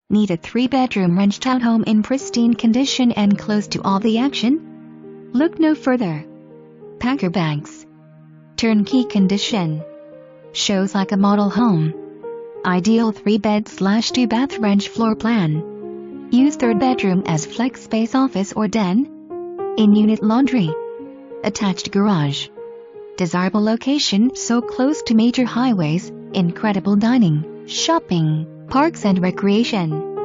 Need a 3-bedroom ranch townhome in pristine condition and close to all the action? Look no further. Packer bags. Turnkey condition. Shows like a model home. Ideal 3-bed/2-bath ranch floor plan. Use 3rd bedroom as flex space, office or den. In-unit laundry. Attached garage. Desirable location so close to major highways, incredible dining, shopping, parks and recreation.